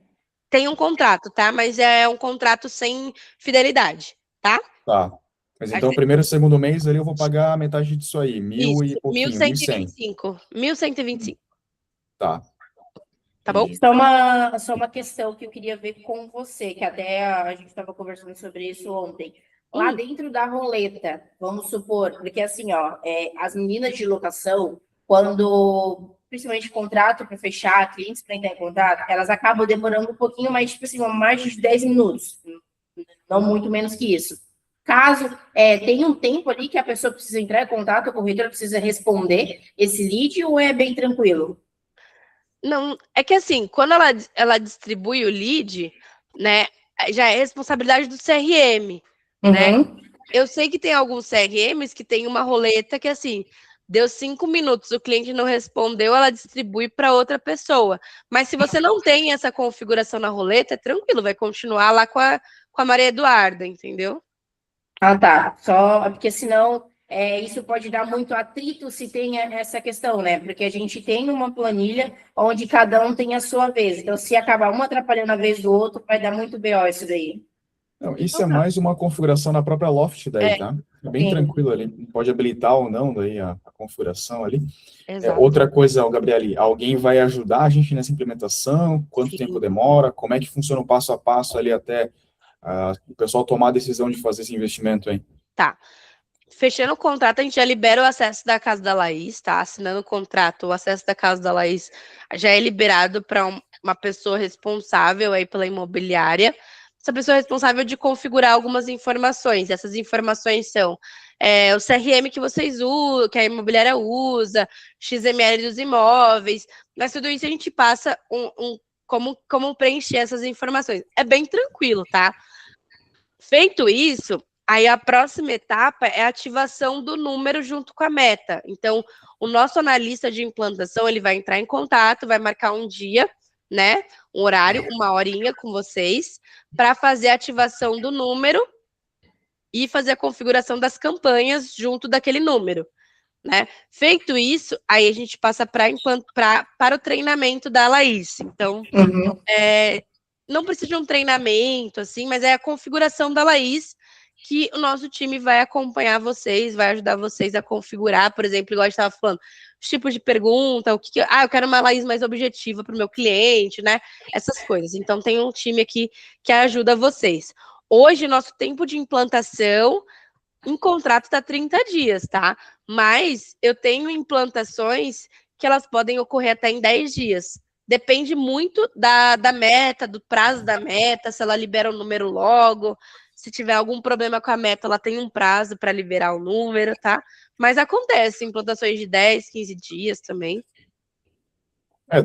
tem um contrato, tá? Mas é um contrato sem fidelidade, tá? Tá. Mas então, o primeiro e o segundo mês ali eu vou pagar metade disso aí, 1.000 e Isso, pouquinho, 1.100. 1.125. Tá. Tá bom? Entendi. Só uma questão que eu queria ver com você, que até a gente estava conversando sobre isso ontem. Lá dentro da roleta, vamos supor, porque assim, ó, as meninas de locação, quando, principalmente contrato para fechar, clientes para entrar em contato, elas acabam demorando um pouquinho mais, tipo assim, mais de 10 minutos, não muito menos que isso. Caso tenha um tempo ali que a pessoa precisa entrar em contato, o corretor precisa responder esse lead, ou é bem tranquilo? Não, é que assim, quando ela distribui o lead, né, já é responsabilidade do CRM, né? Uhum. Eu sei que tem alguns CRMs que tem uma roleta que assim, deu 5 minutos, o cliente não respondeu, ela distribui para outra pessoa. Mas se você não tem essa configuração na roleta, é tranquilo, vai continuar lá com a Maria Eduarda, entendeu? Ah, tá. Só porque senão isso pode dar muito atrito se tem essa questão, né? Porque a gente tem uma planilha onde cada um tem a sua vez. Então, se acabar um atrapalhando a vez do outro, vai dar muito BO isso daí. Não, isso é mais uma configuração na própria Loft daí, É, tá? É bem Sim. tranquilo ali. Pode habilitar ou não daí a configuração ali. exato. Outra coisa, Gabriele, alguém vai ajudar a gente nessa implementação? Quanto Sim. tempo demora? Como é que funciona o passo a passo ali até o pessoal tomar a decisão de fazer esse investimento aí? Tá. Fechando o contrato, a gente já libera o acesso da casa da Laís, tá? Assinando o contrato, o acesso da casa da Laís já é liberado para uma pessoa responsável aí pela imobiliária. Essa pessoa é responsável de configurar algumas informações. Essas informações são o CRM que vocês usam, que a imobiliária usa, XML dos imóveis, mas tudo isso a gente passa como preencher essas informações. É bem tranquilo, tá? Feito isso, aí a próxima etapa é a ativação do número junto com a meta. Então, o nosso analista de implantação, ele vai entrar em contato, vai marcar um dia, né, um horário, uma horinha com vocês, para fazer a ativação do número e fazer a configuração das campanhas junto daquele número, né? Feito isso, aí a gente passa para o treinamento da Laís. Então, Uhum. não precisa de um treinamento, assim, mas é a configuração da Laís que o nosso time vai acompanhar vocês, vai ajudar vocês a configurar, por exemplo, igual a gente estava falando, os tipos de pergunta, eu quero uma Laís mais objetiva para o meu cliente, né? Essas coisas. Então, tem um time aqui que ajuda vocês. Hoje, nosso tempo de implantação em contrato está 30 dias, tá? Mas eu tenho implantações que elas podem ocorrer até em 10 dias. Depende muito da meta, do prazo da meta, se ela libera o número logo. Se tiver algum problema com a meta, ela tem um prazo para liberar o número, tá? Mas acontece implantações de 10, 15 dias também.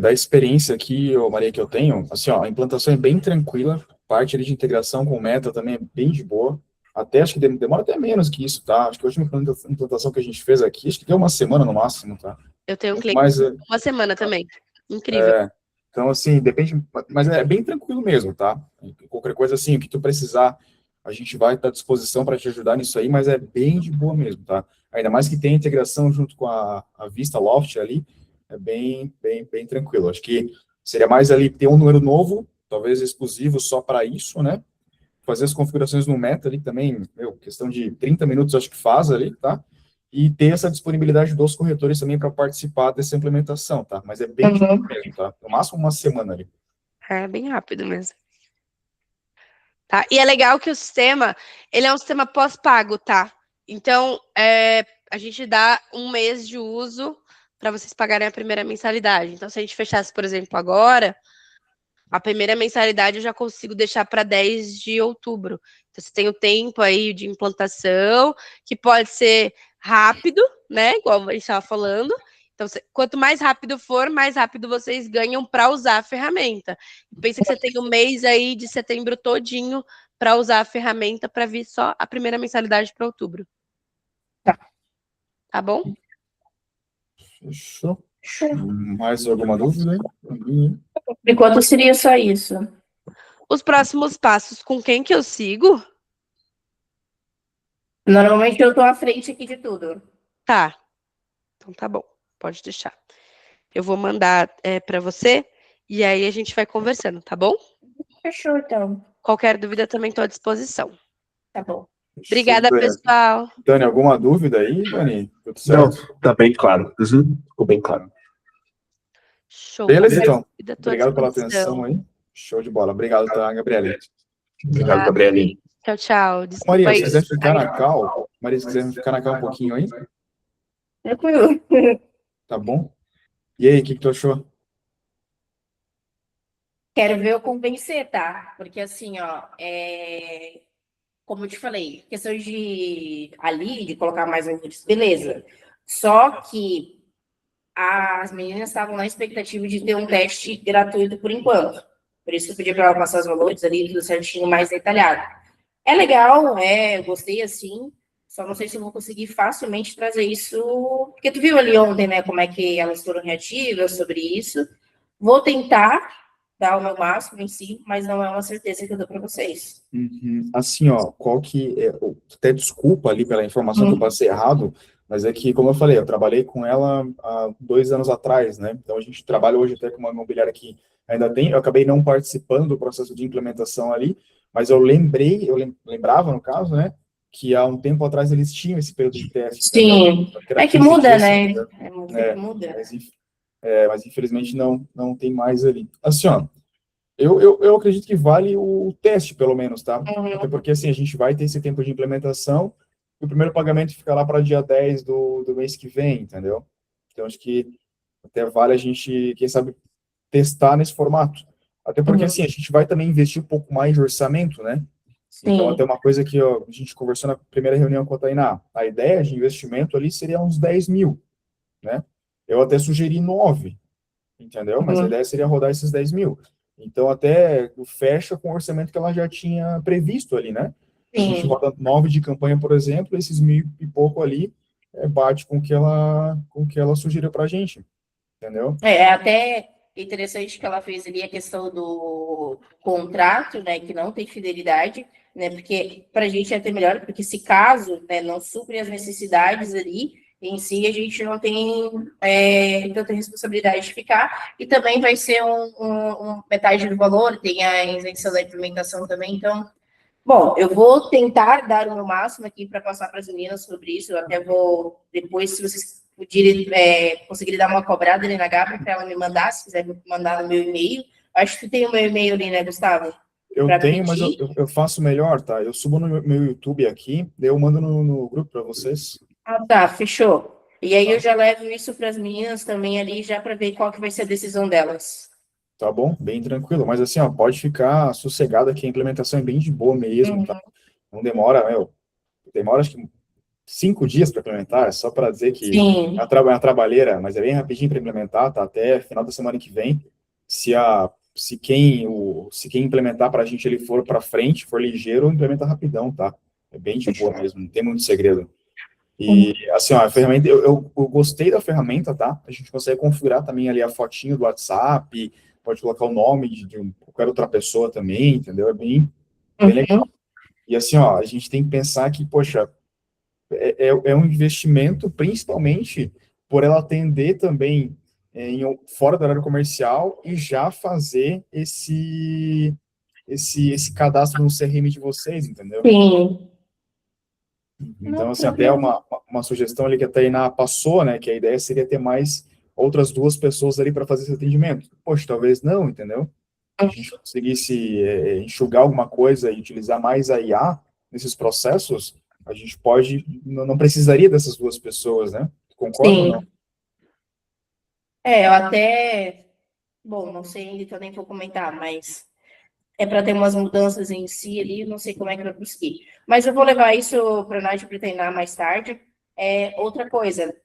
Da experiência aqui, Maria, que eu tenho, assim, ó, a implantação é bem tranquila, parte ali de integração com meta também é bem de boa, até acho que demora até menos que isso, tá? Acho que a última implantação que a gente fez aqui, acho que deu uma semana no máximo, tá? Eu tenho um Muito cliente mais, uma semana também. Incrível. então, assim, depende, mas é bem tranquilo mesmo, tá? Qualquer coisa assim, o que tu precisar, a gente vai estar à disposição para te ajudar nisso aí, mas é bem de boa mesmo, tá? Ainda mais que tem integração junto com a Vista Loft ali, é bem tranquilo. Acho que seria mais ali ter um número novo, talvez exclusivo só para isso, né? Fazer as configurações no Meta ali também, questão de 30 minutos acho que faz ali, tá? E ter essa disponibilidade dos corretores também para participar dessa implementação, tá? Mas é bem Uhum. mesmo, tá? No máximo uma semana ali. É bem rápido mesmo. Tá? E é legal que o sistema, ele é um sistema pós-pago, tá? Então, a gente dá um mês de uso para vocês pagarem a primeira mensalidade. Então, se a gente fechasse, por exemplo, agora, a primeira mensalidade eu já consigo deixar para 10 de outubro. Então, você tem o tempo aí de implantação, que pode ser rápido, né? Igual a gente estava falando. Então, quanto mais rápido for, mais rápido vocês ganham para usar a ferramenta. Pensa que você tem um mês aí de setembro todinho para usar a ferramenta para vir só a primeira mensalidade para outubro. Tá. Tá bom? Fechou? Show. Mais alguma dúvida aí? Por enquanto seria só isso. Os próximos passos, com quem que eu sigo? Normalmente eu tô à frente aqui de tudo. Tá. Então tá bom. Pode deixar. Eu vou mandar para você e aí a gente vai conversando, tá bom? Fechou, então. Qualquer dúvida também estou à disposição. Tá bom. Obrigada, pessoal. Dani, alguma dúvida aí, Dani? Tudo Não, certo? tá bem claro. Uhum, ficou bem claro. Show. Beleza, Qualquer então. dúvida, estou à Obrigado pela disposição. atenção aí. Show de bola. Obrigado, tá, Gabriele. Obrigado, Gabriele. Tchau, tchau. Desculpa Maria, aí. se quiser ficar na cal, Maria, se quiser ficar na cal um pouquinho aí, Tranquilo. tá bom? E aí, o que tu achou? Quero ver eu convencer, tá? Porque assim, ó, como eu te falei, questão de ali, de colocar mais um beleza. Só que as meninas estavam na expectativa de ter um teste gratuito por enquanto. Por isso que eu pedi para ela passar os valores ali, tudo certinho, mais detalhado. É legal, eu gostei assim, só não sei se eu vou conseguir facilmente trazer isso, porque tu viu ali ontem, né, como é que elas foram reativas sobre isso. Vou tentar dar o meu máximo em si, mas não é uma certeza que eu dou para vocês. Uhum. Assim, ó, qual que é, até desculpa ali pela informação que eu passei errado, mas é que, como eu falei, eu trabalhei com ela há 2 anos atrás, né? Então a gente trabalha hoje até com uma imobiliária que ainda tem, eu acabei não participando do processo de implementação ali, mas eu lembrava, no caso, né, que há um tempo atrás eles tinham esse período de teste, entendeu? Sim, Acho que era é que 15 muda, dias, né? né? É muito É, que muda. mas infelizmente não tem mais ali. Assim, ó, eu acredito que vale o teste, pelo menos, tá? Até porque, assim, a gente vai ter esse tempo de implementação e o primeiro pagamento fica lá para dia 10 do mês que vem, entendeu? Então, acho que até vale a gente, quem sabe, testar nesse formato. Até porque, assim, a gente vai também investir um pouco mais de orçamento, né? Então, até Sim. uma coisa que ó, a gente conversou na primeira reunião com a Tainá, a ideia de investimento ali seria uns 10 mil, né? Eu até sugeri 9, entendeu? Mas a ideia seria rodar esses 10 mil. Então, até fecha com o orçamento que ela já tinha previsto ali, né? A gente Sim. roda 9 de campanha, por exemplo, esses 1.000 e pouco ali bate com o que ela sugeriu pra gente, entendeu? É até interessante que ela fez ali a questão do contrato, né, que não tem fidelidade, né, porque para a gente é até melhor, porque se caso, né, não supre as necessidades ali, em si a gente não tem tanta responsabilidade de ficar, e também vai ser metade do valor, tem a isenção da implementação também, então, bom, eu vou tentar dar o meu máximo aqui para passar para as meninas sobre isso. Eu até vou, depois, se vocês conseguirem dar uma cobrada ali na Gabi, para ela me mandar, se quiser me mandar no meu e-mail. Acho que tem o meu e-mail ali, né, Gustavo? Eu Para tenho, mas pedir. eu faço melhor, tá? Eu subo no meu YouTube aqui, daí eu mando no grupo para vocês, Ah, tá, fechou. E aí eu tá? já levo isso para as meninas também ali, já para ver qual que vai ser a decisão delas. Tá bom? Bem tranquilo. Mas assim, ó, pode ficar sossegado que a implementação é bem de boa mesmo, tá? Não demora, demora acho que 5 dias para implementar, é só para dizer que é Sim. uma trabalheira, mas é bem rapidinho para implementar, tá? Até final da semana que vem. Se quem implementar para a gente ele for para frente, for ligeiro, implementa rapidão, tá? É bem de boa mesmo, não tem muito segredo. E assim, ó, a ferramenta, eu gostei da ferramenta, tá? A gente consegue configurar também ali a fotinho do WhatsApp, pode colocar o nome de qualquer outra pessoa também, entendeu? É bem legal. E assim, ó, a gente tem que pensar que, poxa, é um investimento, principalmente por ela atender também fora do horário comercial e já fazer esse cadastro no CRM de vocês, entendeu? Sim. Então, Não, assim, até tranquilo. uma sugestão ali que a Tainá passou, né, que a ideia seria ter mais outras 2 pessoas ali para fazer esse atendimento. Poxa, talvez não, entendeu? Se a gente conseguisse enxugar alguma coisa e utilizar mais a IA nesses processos, a gente não precisaria dessas 2 pessoas, né? Concorda ou não? Sim. Eu até, bom, não sei ainda que eu nem vou comentar, mas é para ter umas mudanças em si ali, não sei como é que vai conseguir. Mas eu vou levar isso para a Nádia para treinar mais tarde. Outra coisa,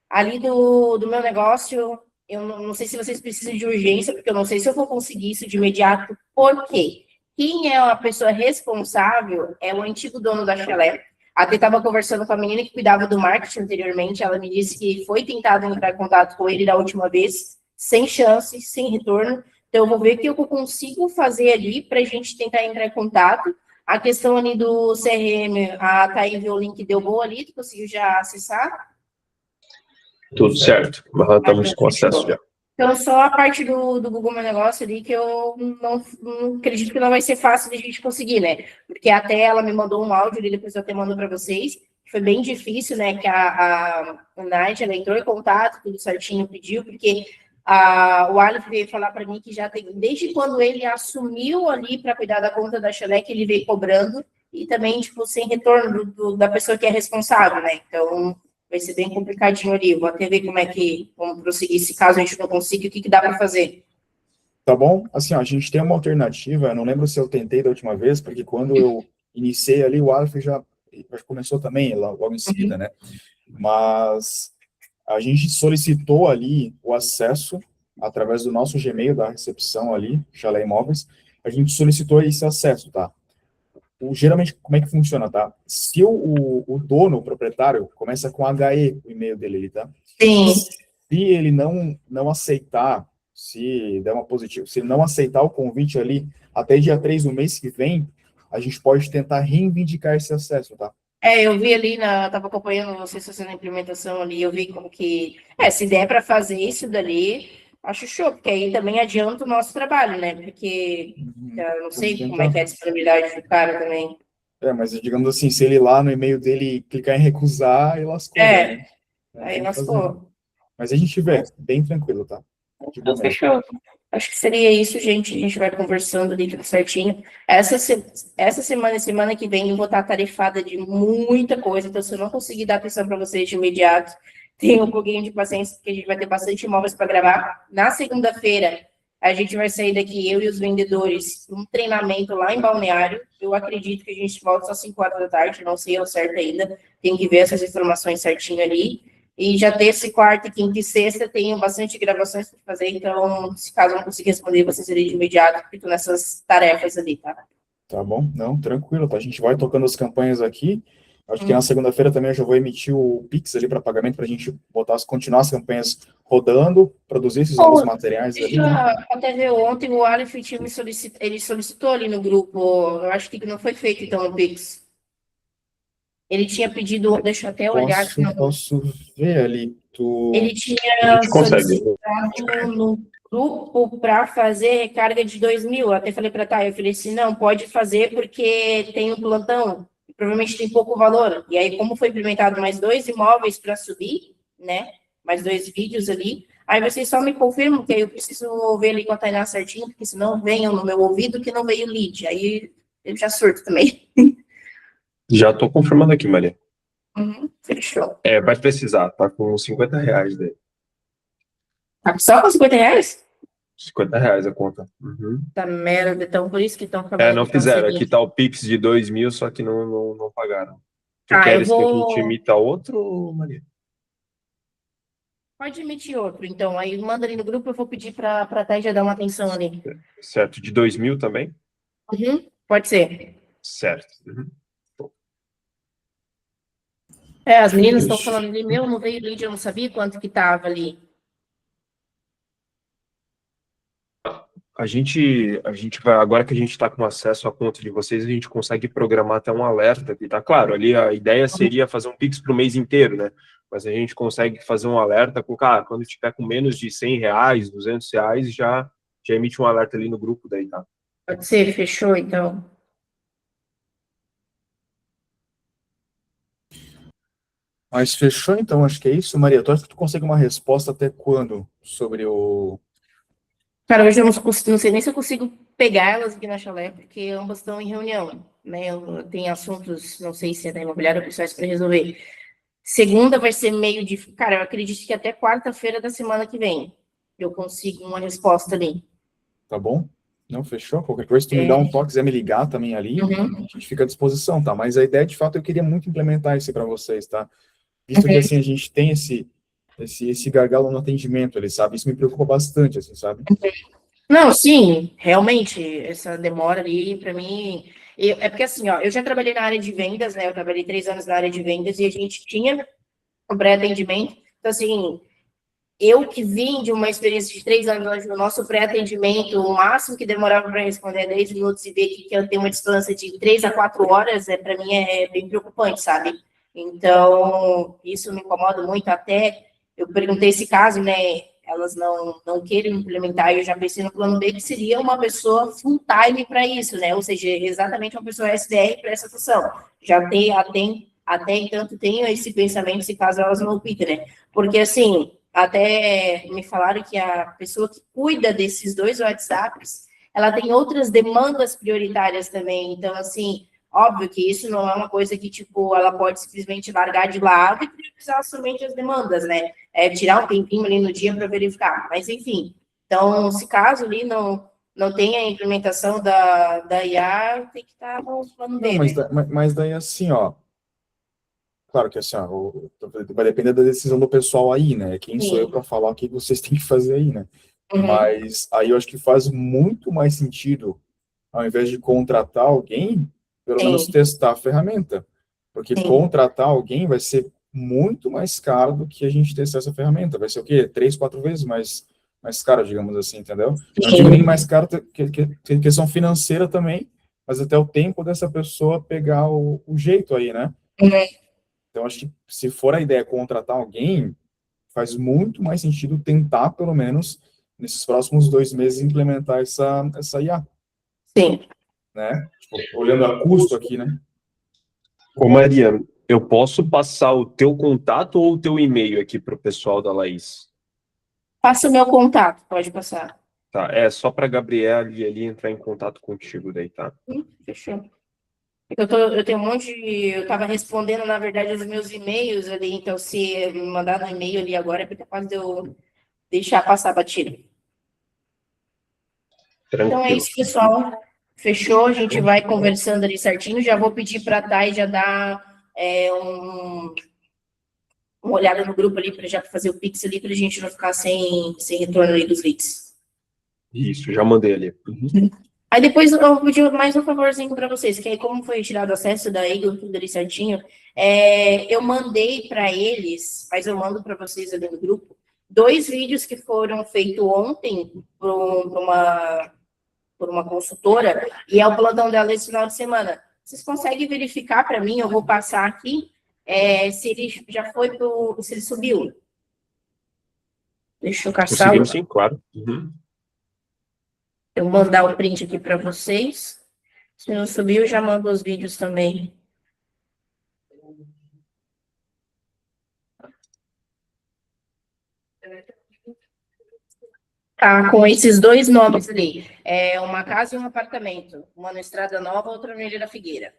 ali do meu negócio, eu não sei se vocês precisam de urgência, porque eu não sei se eu vou conseguir isso de imediato. Por quê? Quem é a pessoa responsável é o antigo dono da Chalé. Até estava conversando com a menina que cuidava do marketing anteriormente, ela me disse que foi tentado entrar em contato com ele da última vez, sem chance, sem retorno. Então, eu vou ver o que eu consigo fazer ali para a gente tentar entrar em contato. A questão ali do CRM, a Thaí viu o link, deu boa ali, tu conseguiu já acessar? Tudo certo. Estamos com acesso já. Então, só a parte do Google Meu Negócio ali que eu não acredito que não vai ser fácil de a gente conseguir, né? Porque até ela me mandou um áudio ali, depois eu até mando para vocês. Foi bem difícil, né? Que a Nádia, ela entrou em contato, tudo certinho, pediu, porque o Aleph veio falar para mim que já tem, desde quando ele assumiu ali para cuidar da conta da Xeleque, ele veio cobrando, e também, tipo, sem retorno da pessoa que é responsável, né? Então, vai ser bem complicadinho ali. Vou até ver como prosseguir, se caso a gente não consiga, o que dá para fazer. Tá bom? Assim, ó, a gente tem uma alternativa, eu não lembro se eu tentei da última vez, porque quando eu iniciei ali, o Aleph já começou também, logo em seguida, né? Mas A gente solicitou ali o acesso através do nosso Gmail, da recepção ali, Chalé Imóveis, a gente solicitou esse acesso, tá? Geralmente, como é que funciona, tá? Se o dono, o proprietário, começa com HE, o e-mail dele ali, tá? Sim. Se ele não aceitar, se der uma positiva, se ele não aceitar o convite ali, até dia 3 do mês que vem, a gente pode tentar reivindicar esse acesso, tá? Eu vi ali, tava acompanhando vocês fazendo a implementação ali, eu vi como que, se der para fazer isso dali, acho show, porque aí também adianta o nosso trabalho, né? Porque eu não sei como é que é a disponibilidade do cara também. Mas digamos assim, se ele lá no e-mail dele clicar em recusar, ele lascou, né? Aí lascou. Mas a gente vê, bem tranquilo, tá? De Então, boa. fechou. Acho que seria isso, gente. A gente vai conversando ali tudo certinho. Essa semana e semana que vem eu vou estar tarefada de muita coisa, então se eu não conseguir dar atenção para vocês de imediato, tenha um pouquinho de paciência, porque a gente vai ter bastante imóveis para gravar. Na segunda-feira, a gente vai sair daqui, eu e os vendedores, um treinamento lá em Balneário. Eu acredito que a gente volta só às 5 horas da tarde, não sei ao certo ainda. Tem que ver essas informações certinho ali. E já terça, quarta, quinta e sexta tenho bastante gravações para fazer, então, se caso eu não conseguir responder, vocês irem de imediato, porque estou nessas tarefas ali, tá? Tá bom? Não, tranquilo, tá? A gente vai tocando as campanhas aqui. Acho que na segunda-feira também eu já vou emitir o Pix ali para pagamento, para a gente continuar as campanhas rodando, produzir esses novos materiais ali, né? Até ver ontem, o Aleph ele solicitou ali no grupo, eu acho que não foi feito, então, o Pix. Ele tinha pedido, deixa eu até olhar aqui. Posso ver ali, Ele A tinha gente consegue. solicitado no grupo para fazer recarga de 2.000. Eu até falei para Thay, eu falei assim, não, pode fazer porque tem um plantão, provavelmente tem pouco valor. E aí, como foi implementado mais 2 imóveis para subir, né? Mais 2 vídeos ali. Aí vocês só me confirmam que aí eu preciso ver ali com a Tainá certinho, porque senão venham no meu ouvido que não veio lead. Aí eu já surto também. Já tô confirmando aqui, Maria. Fechou. Vai precisar, tá com R$50 daí. Tá só com 50 reais? R$50 a conta. Uhum. Tá merda, então por isso que estão falando. Não que tão fizeram. seguindo. Aqui tá o Pix de 2.000, só que não pagaram. Tu Tá, queres eu que a vou- gente emita outro, Maria? Pode emitir outro, então. Aí manda ali no grupo, eu vou pedir para a Thay já dar uma atenção ali. Certo. De 2.000 também? Pode ser. Certo. Uhum. As meninas estão Isso. falando ali, não veio lead, eu não sabia quanto que tava ali. A gente vai, agora que a gente está com acesso à conta de vocês, a gente consegue programar até um alerta aqui, tá? Claro, ali a ideia seria fazer um Pix para o mês inteiro, né? Mas a gente consegue fazer um alerta com, cara, quando tiver com menos de R$100, R$200, já emite um alerta ali no grupo daí, tá? Pode ser, fechou, então. Mas fechou, então, acho que é isso, Maria. Tu acha que tu consegue uma resposta até quando sobre o... Cara, hoje eu não sei nem se eu consigo pegar elas aqui na chalé, porque ambas estão em reunião, né? Eu tenho assuntos, não sei se é da imobiliária ou pessoais para resolver. Segunda vai ser meio de... Cara, eu acredito que até quarta-feira da semana que vem eu consigo uma resposta ali. Tá bom? Não, fechou? Qualquer coisa, se tu me dá um toque, quiser me ligar também ali, a gente fica à disposição, tá? Mas a ideia, de fato, eu queria muito implementar isso para vocês, tá? Visto que, assim, a gente tem esse gargalo no atendimento ali, sabe? Isso me preocupa bastante, assim, sabe? Não, sim, realmente, essa demora ali, para mim... É porque, assim, ó, eu já trabalhei na área de vendas, né? Eu trabalhei 3 anos na área de vendas e a gente tinha um pré-atendimento. Então, assim, eu que vim de uma experiência de 3 anos, onde o nosso pré-atendimento, o máximo que demorava para responder é 10 minutos e ver que eu tenho uma distância de 3 a 4 horas, para mim é bem preocupante, sabe? Então, isso me incomoda muito. Até eu perguntei esse caso, né? Elas não querem implementar, eu já pensei no plano B, que seria uma pessoa full-time para isso, né? Ou seja, exatamente uma pessoa SDR para essa função. Já até entanto, tenho esse pensamento, se caso elas não optem, né? Porque, assim, até me falaram que a pessoa que cuida desses 2 WhatsApps, ela tem outras demandas prioritárias também. Então, assim, óbvio que isso não é uma coisa que, tipo, ela pode simplesmente largar de lado e priorizar somente as demandas, né? Tirar um tempinho ali no dia para verificar. Mas, enfim, então, se caso ali não tenha a implementação da IA, tem que estar no plano B, Não, né? mas daí, assim, ó, claro que assim, ó, vai depender da decisão do pessoal aí, né? Quem sou Sim. eu para falar o que vocês têm que fazer aí, né? Uhum. Mas aí eu acho que faz muito mais sentido, ao invés de contratar alguém, pelo menos Sim. testar a ferramenta. Porque Sim. contratar alguém vai ser muito mais caro do que a gente testar essa ferramenta. Vai ser o quê? 3, 4 vezes mais caro, digamos assim, entendeu? Não digo nem mais caro, que questão financeira também, mas até o tempo dessa pessoa pegar o jeito aí, né? Uhum. Então, acho que se for a ideia contratar alguém, faz muito mais sentido tentar, pelo menos, nesses próximos 2 meses, implementar essa IA, Sim. né? Tipo, olhando a custo aqui, né? Ô Maria, eu posso passar o teu contato ou o teu e-mail aqui para o pessoal da Laís? Passa o meu contato, pode passar. Tá, é só para Gabriele ali entrar em contato contigo daí, tá? Fechou. Eu tenho um monte eu estava respondendo, na verdade, os meus e-mails ali, então se me mandar no e-mail ali agora, é capaz de eu deixar passar batido. Então é Tranquilo. isso, pessoal. Fechou, a gente vai conversando ali certinho. Já vou pedir para a Thay já dar uma olhada no grupo ali, para já fazer o Pix ali, para a gente não ficar sem retorno ali dos leads. Isso, já mandei ali. Uhum. Aí depois eu vou pedir mais um favorzinho para vocês, que aí como foi retirado o acesso da Eagle, tudo ali certinho, eu mandei para eles, mas eu mando para vocês ali no grupo, 2 vídeos que foram feitos ontem por uma consultora, e é o plantão dela esse final de semana. Vocês conseguem verificar para mim, eu vou passar aqui, se ele já foi se ele subiu. Deixa eu caçar. Conseguimos sim, claro. Uhum. Eu vou mandar o print aqui para vocês. Se não subiu, eu já mando os vídeos também. Tá, com esses 2 nomes ali. Uma casa e um apartamento. Uma na Estrada Nova, outra na Ilha da Figueira.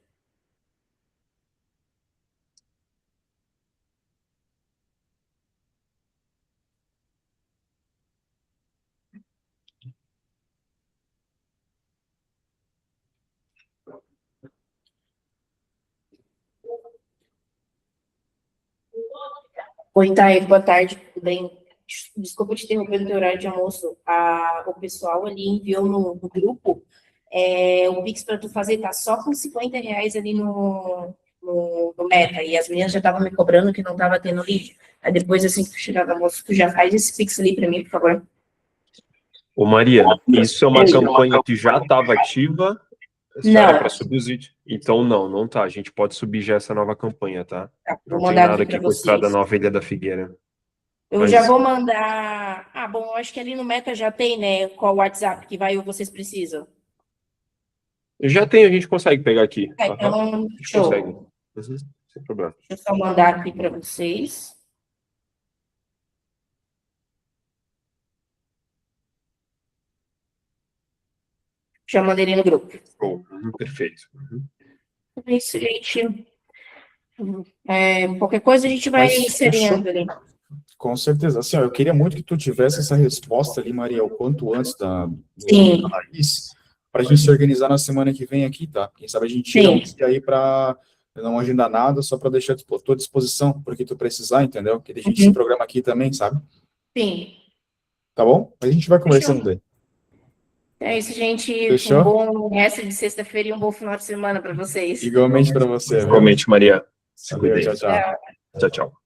Oi, Thay, boa tarde, tudo bem? Desculpa te interromper no teu horário de almoço. O pessoal ali enviou no grupo o Pix para tu fazer, tá só com R$ 50 ali no Meta. E as meninas já estavam me cobrando que não estava tendo lead. Aí depois, assim que tu chegar do almoço, tu já faz esse Pix ali para mim, por favor. Ô Maria, isso é uma campanha que já estava ativa? Não. Para subir os vídeos? Então não tá. A gente pode subir já essa nova campanha, tá? Tá, Não vou tem mandar nada aqui aqui para com a Estrada vocês. Nova Ilha da Figueira. Eu Mas- já vou mandar. Bom, eu acho que ali no Meta já tem, né? Qual WhatsApp que vai ou vocês precisam. Já tem, a gente consegue pegar aqui. Aham, Então, a gente show. consegue. Uhum, sem problema. Deixa eu só mandar aqui para vocês. Já mandei ali no grupo. Show. Perfeito. Uhum. É isso, gente. Qualquer coisa a gente vai Mas inserindo ali. Com certeza. Assim, ó, eu queria muito que tu tivesse essa resposta ali, Maria, o quanto antes da Sim. Laís, para a gente se organizar na semana que vem aqui, tá? Quem sabe a gente tira Sim. um dia aí para não agendar nada, só para deixar à tua disposição, porque tu precisar, entendeu? Que a gente se programa aqui também, sabe? Sim. Tá bom? A gente vai conversando daí. É isso, gente. Fechou? Um bom resto de sexta-feira e um bom final de semana para vocês. Igualmente para você. Viu? Igualmente, Maria. Se Valeu, cuidem. tchau, tchau. Tchau, tchau.